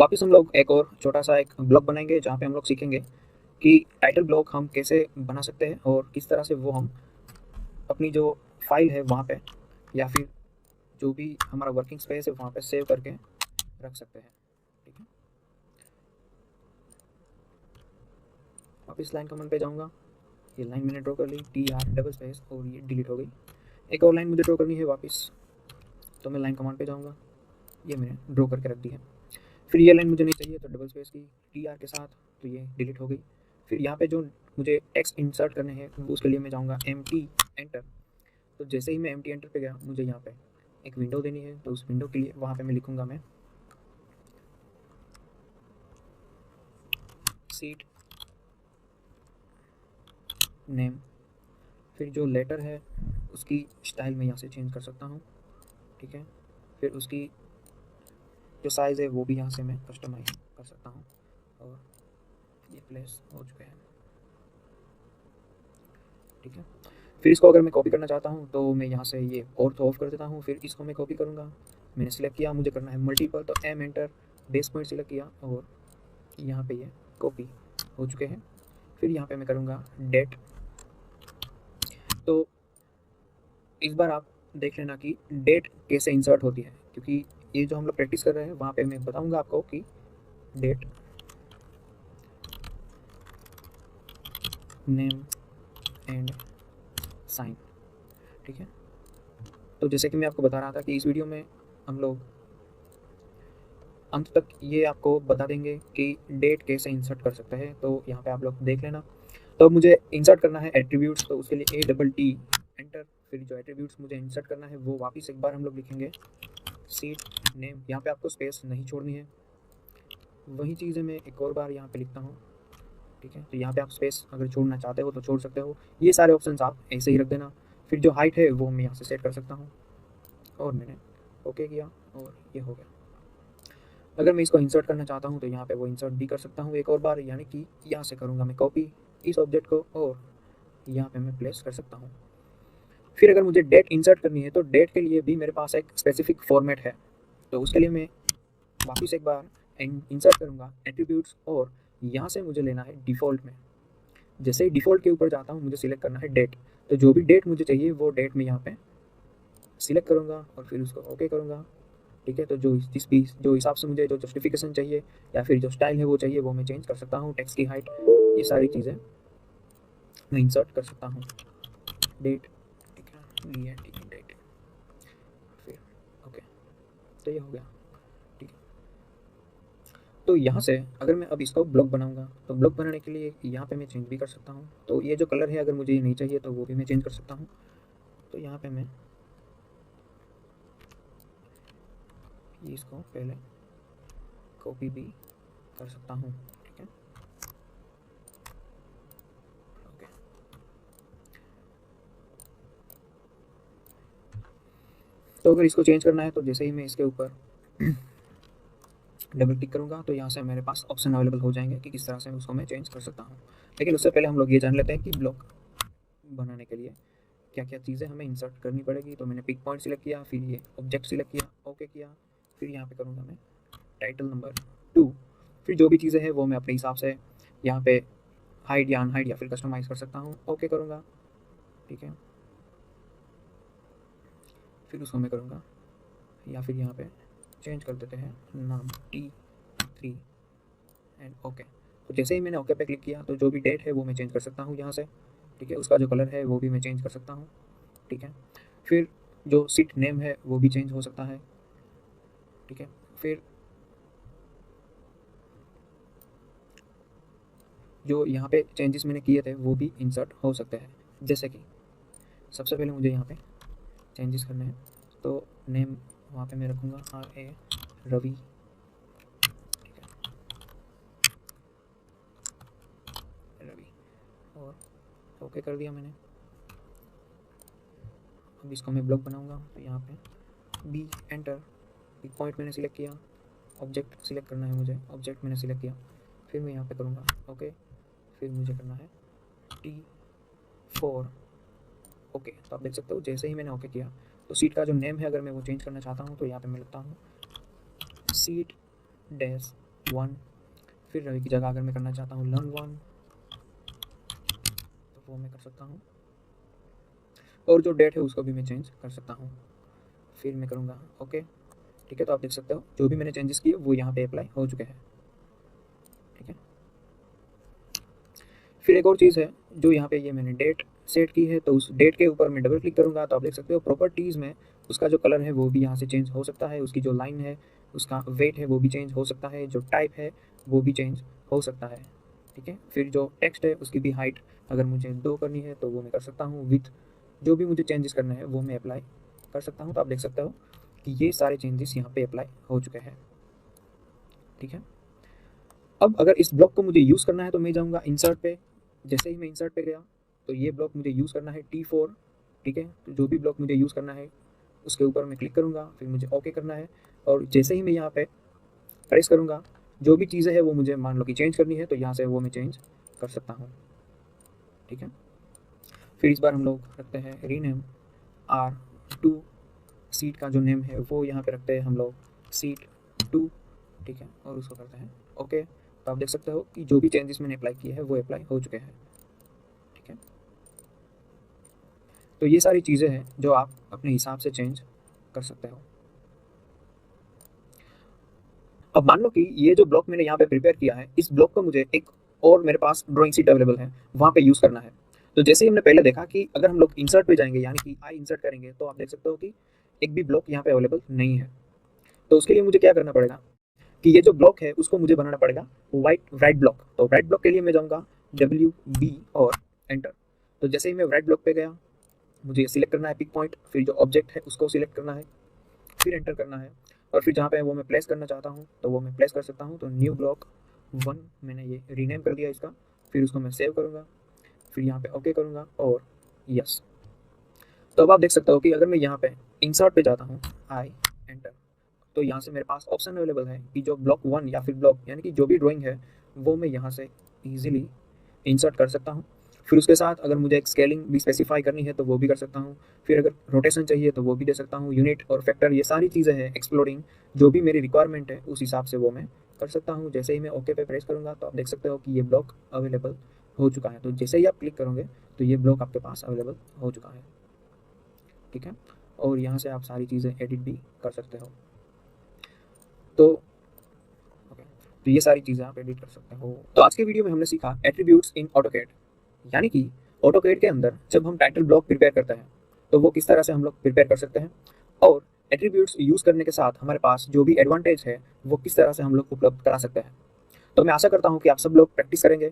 वापस हम लोग एक और छोटा सा एक ब्लॉग बनाएंगे जहाँ पे हम लोग सीखेंगे कि टाइटल ब्लॉग हम कैसे बना सकते हैं और किस तरह से वो हम अपनी जो फाइल है वहाँ पे या फिर जो भी हमारा वर्किंग स्पेस है वहाँ पे सेव करके रख सकते हैं। ठीक है, वापस लाइन कमांड पे जाऊँगा। ये लाइन मैंने ड्रॉ कर ली, TR डबल स्पेस, और ये डिलीट हो गई। एक और लाइन मुझे ड्रॉ करनी है वापस, तो मैं लाइन कमांड पे जाऊँगा। ये मैंने ड्रॉ करके रख दी है। फिर ये लाइन मुझे नहीं चाहिए तो डबल स्पेस की TR के साथ, तो ये डिलीट हो गई। फिर यहाँ पे जो मुझे टेक्स्ट इंसर्ट करने हैं उसके लिए मैं जाऊँगा MT एंटर। तो जैसे ही मैं MT एंटर पे गया मुझे यहाँ पे एक विंडो देनी है, तो उस विंडो के लिए वहाँ पे मैं लिखूँगा मैं सीट नेम। फिर जो लेटर है उसकी स्टाइल मैं यहाँ से चेंज कर सकता हूँ। ठीक है, फिर उसकी जो साइज़ है वो भी यहाँ से मैं कस्टमाइज कर सकता हूँ, और ये प्लेस हो चुके हैं। ठीक है, फिर इसको अगर मैं कॉपी करना चाहता हूँ तो मैं यहाँ से ये ऑर्थ ऑफ कर देता हूँ। फिर इसको मैं कॉपी करूँगा, मैंने सिलेक्ट किया, मुझे करना है मल्टीपल, तो M enter, base point select किया और यहाँ पे ये कॉपी हो चुके हैं। फिर यहाँ पे मैं करूँगा डेट। तो इस बार आप देख लेना कि डेट कैसे इंसर्ट होती है, क्योंकि ये जो हम लोग प्रैक्टिस कर रहे हैं वहाँ पे मैं बताऊँगा आपको कि डेट नेम एंड साइन। ठीक है, तो जैसे कि मैं आपको बता रहा था कि इस वीडियो में हम लोग अंत तक ये आपको बता देंगे कि डेट कैसे इंसर्ट कर सकते हैं। तो यहाँ पे आप लोग देख लेना। तो मुझे इंसर्ट करना है एट्रीब्यूट्स, तो उसके लिए ATT एंटर। फिर जो एट्रीब्यूट्स मुझे इंसर्ट करना है वो वापस एक बार हम लोग लिखेंगे सीट नेम। यहाँ पे आपको स्पेस नहीं छोड़नी है, वही चीज़ें मैं एक और बार यहाँ पे लिखता हूँ। ठीक है, तो यहाँ पे आप स्पेस अगर छोड़ना चाहते हो तो छोड़ सकते हो, ये सारे ऑप्शंस आप ऐसे ही रख देना। फिर जो हाइट है वो मैं यहाँ से सेट कर सकता हूँ, और मैंने ओके किया और ये हो गया। अगर मैं इसको इंसर्ट करना चाहता हूँ तो यहाँ पे वो इंसर्ट भी कर सकता हूँ एक और बार, यानी कि यहाँ से करूँगा मैं कॉपी इस ऑब्जेक्ट को और यहाँ पे मैं प्लेस कर सकता हूँ। फिर अगर मुझे डेट इंसर्ट करनी है तो डेट के लिए भी मेरे पास एक स्पेसिफिक फॉर्मेट है, तो उसके लिए मैं वापस एक बार इंसर्ट करूँगा एट्रीब्यूट्स, और यहाँ से मुझे लेना है डिफ़ॉल्ट में। जैसे ही डिफ़ॉल्ट के ऊपर जाता हूँ मुझे सिलेक्ट करना है डेट, तो जो भी डेट मुझे चाहिए वो डेट मैं यहाँ पे सिलेक्ट करूँगा और फिर उसको ओके करूँगा। ठीक है, तो जो हिसाब से मुझे जो जस्टिफिकेशन चाहिए या फिर जो स्टाइल है वो चाहिए वो मैं चेंज कर सकता हूँ। टेक्स्ट की हाइट, ये सारी चीज़ें मैं इंसर्ट कर सकता हूँ। डेट, ठीक है, डेट, फिर ओके, तो ये हो गया। ठीक है, तो यहाँ से अगर मैं अब इसको ब्लॉक बनाऊँगा तो ब्लॉक बनाने के लिए यहाँ पे मैं चेंज भी कर सकता हूँ। तो ये जो कलर है अगर मुझे ये नहीं चाहिए तो वो भी मैं चेंज कर सकता हूँ। तो यहाँ पे मैं इसको पहले कॉपी भी कर सकता हूँ। ठीक है, ओके। तो अगर इसको चेंज करना है तो जैसे ही मैं इसके ऊपर डबल क्लिक करूँगा तो यहाँ से मेरे पास ऑप्शन अवेलेबल हो जाएंगे कि किस तरह से उसको मैं चेंज कर सकता हूँ। लेकिन उससे पहले हम लोग ये जान लेते हैं कि ब्लॉक बनाने के लिए क्या क्या चीज़ें हमें इंसर्ट करनी पड़ेगी। तो मैंने पिक पॉइंट सिलेक्ट किया, फिर ये ऑब्जेक्ट सिलेक्ट किया, ओके किया। फिर यहाँ पे करूँगा मैं टाइटल नंबर 2। फिर जो भी चीज़ें हैं वो मैं अपने हिसाब से यहाँ पे हाइड या अनहाइड या फिर कस्टमाइज़ कर सकता हूँ, ओके करूँगा। ठीक है, फिर उसको मैं करूँगा या फिर यहाँ पे चेंज कर देते हैं नाम T3 एंड ओके। तो जैसे ही मैंने ओके पे क्लिक किया तो जो भी डेट है वो मैं चेंज कर सकता हूँ यहाँ से। ठीक है, उसका जो कलर है वो भी मैं चेंज कर सकता हूँ। ठीक है, फिर जो सीट नेम है वो भी चेंज हो सकता है। ठीक है, फिर जो यहाँ पे चेंजेस मैंने किए थे वो भी इंसर्ट हो सकते हैं। जैसे कि सबसे पहले मुझे यहाँ पे चेंजेस करने हैं, तो नेम वहाँ पे मैं रखूँगा RA रवि। ठीक है, रवि, और ओके कर दिया मैंने। अब इसको मैं ब्लॉक बनाऊँगा, तो यहाँ पे B एंटर। एक पॉइंट मैंने सिलेक्ट किया, ऑब्जेक्ट सिलेक्ट करना है मुझे, ऑब्जेक्ट मैंने सिलेक्ट किया। फिर मैं यहाँ पे करूँगा ओके, फिर मुझे करना है T4 ओके। तो आप देख सकते हो जैसे ही मैंने ओके किया तो सीट का जो नेम है अगर मैं वो चेंज करना चाहता हूँ तो यहाँ पे मैं लिखता हूँ सीट डैश 1, फिर रवि की जगह अगर मैं करना चाहता हूँ लर्न 1 तो वो मैं कर सकता हूँ, और जो डेट है उसको भी मैं चेंज कर सकता हूँ। फिर मैं करूँगा ओके, ठीक है। तो आप देख सकते हो जो भी मैंने चेंजेस किए वो यहाँ पे अप्लाई हो चुके हैं, ठीक है। फिर एक और चीज़ है जो यहाँ पे ये मैंने डेट सेट की है, तो उस डेट के ऊपर मैं डबल क्लिक करूँगा तो आप देख सकते हो प्रॉपर्टीज़ में उसका जो कलर है वो भी यहाँ से चेंज हो सकता है, उसकी जो लाइन है उसका वेट है वो भी चेंज हो सकता है, जो टाइप है वो भी चेंज हो सकता है, ठीक है। फिर जो टेक्स्ट है उसकी भी हाइट अगर मुझे 2 करनी है तो वो मैं कर सकता हूँ, विथ जो भी मुझे चेंजेस करने हैं वो मैं अप्लाई कर सकता हूँ। तो आप देख सकते हो कि ये सारे चेंजेस यहाँ पे अप्लाई हो चुके हैं, ठीक है। अब अगर इस ब्लॉक को मुझे यूज़ करना है तो मैं जाऊँगा इंसर्ट पे, जैसे ही मैं इंसर्ट पे गया तो ये ब्लॉक मुझे यूज़ करना है T4, ठीक है। तो जो भी ब्लॉक मुझे यूज़ करना है उसके ऊपर मैं क्लिक करूँगा, फिर मुझे ओके करना है, और जैसे ही मैं यहाँ पे प्रेस करूँगा जो भी चीज़ें हैं वो मुझे मान लो कि चेंज करनी है तो यहाँ से वो मैं चेंज कर सकता हूँ, ठीक है। फिर इस बार हम लोग रखते हैं रीनेम R2, सीट का जो नेम है वो यहाँ पे रखते हैं हम लोग सीट 2, ठीक है, और उसको करते हैं ओके। तो आप देख सकते हो कि जो भी चेंजेस मैंने अप्लाई किए हैं वो अप्लाई हो चुके हैं, ठीक है। तो ये सारी चीज़ें हैं जो आप अपने हिसाब से चेंज कर सकते हो। अब मान लो कि ये जो ब्लॉक मैंने यहाँ पे प्रिपेयर किया है, इस ब्लॉक को मुझे एक और मेरे पास ड्राइंग शीट अवेलेबल है वहाँ पे यूज़ करना है। तो जैसे ही हमने पहले देखा कि अगर हम लोग इंसर्ट पे जाएंगे यानी कि आई इंसर्ट करेंगे तो आप देख सकते हो कि एक भी ब्लॉक यहाँ पे अवेलेबल नहीं है। तो उसके लिए मुझे क्या करना पड़ेगा कि ये जो ब्लॉक है उसको मुझे बनाना पड़ेगा राइट ब्लॉक। तो राइट ब्लॉक के लिए मैं जाऊँगा WB और एंटर। तो जैसे ही मैं राइट ब्लॉक पे गया मुझे सिलेक्ट करना है पिक पॉइंट, फिर जो ऑब्जेक्ट है उसको सिलेक्ट करना है, फिर एंटर करना है, और फिर जहाँ पे वो मैं प्लेस करना चाहता हूँ तो वो मैं प्लेस कर सकता हूँ। तो न्यू ब्लॉक 1 मैंने ये रीनेम कर दिया इसका, फिर उसको मैं सेव करूँगा, फिर यहाँ पे ओके करूँगा और यस। तो अब आप देख सकते हो कि अगर मैं यहाँ पे इंसर्ट पे जाता हूँ आई एंटर, तो यहाँ से मेरे पास ऑप्शन अवेलेबल है कि जो ब्लॉक 1 या फिर ब्लॉक यानी कि जो भी ड्राइंग है वो मैं यहाँ से ईजिली इंसर्ट कर सकता हूँ। फिर उसके साथ अगर मुझे एक स्केलिंग भी स्पेसिफाई करनी है तो वो भी कर सकता हूँ, फिर अगर रोटेशन चाहिए तो वो भी दे सकता हूँ, यूनिट और फैक्टर ये सारी चीज़ें हैं एक्सप्लोरिंग, जो भी मेरी रिक्वायरमेंट है उस हिसाब से वो मैं कर सकता हूँ। जैसे ही मैं ओके पे प्रेस करूँगा तो आप देख सकते हो कि ये ब्लॉक अवेलेबल हो चुका है। तो जैसे ही आप क्लिक करोगे तो ये ब्लॉक आपके पास अवेलेबल हो चुका है, ठीक है। और यहाँ से आप सारी चीज़ें एडिट भी कर सकते हो। तो तो ये सारी चीज़ें आप एडिट कर सकते हो। तो आज के वीडियो में हमने सीखा एट्रीब्यूट्स इन ऑटोकैड, यानी कि ऑटोकैड के अंदर जब हम टाइटल ब्लॉक प्रिपेयर करते हैं तो वो किस तरह से हम लोग प्रिपेयर कर सकते हैं, और एट्रीब्यूट्स यूज़ करने के साथ हमारे पास जो भी एडवांटेज है वो किस तरह से हम लोग उपलब्ध करा सकते हैं। तो मैं आशा करता हूँ कि आप सब लोग प्रैक्टिस करेंगे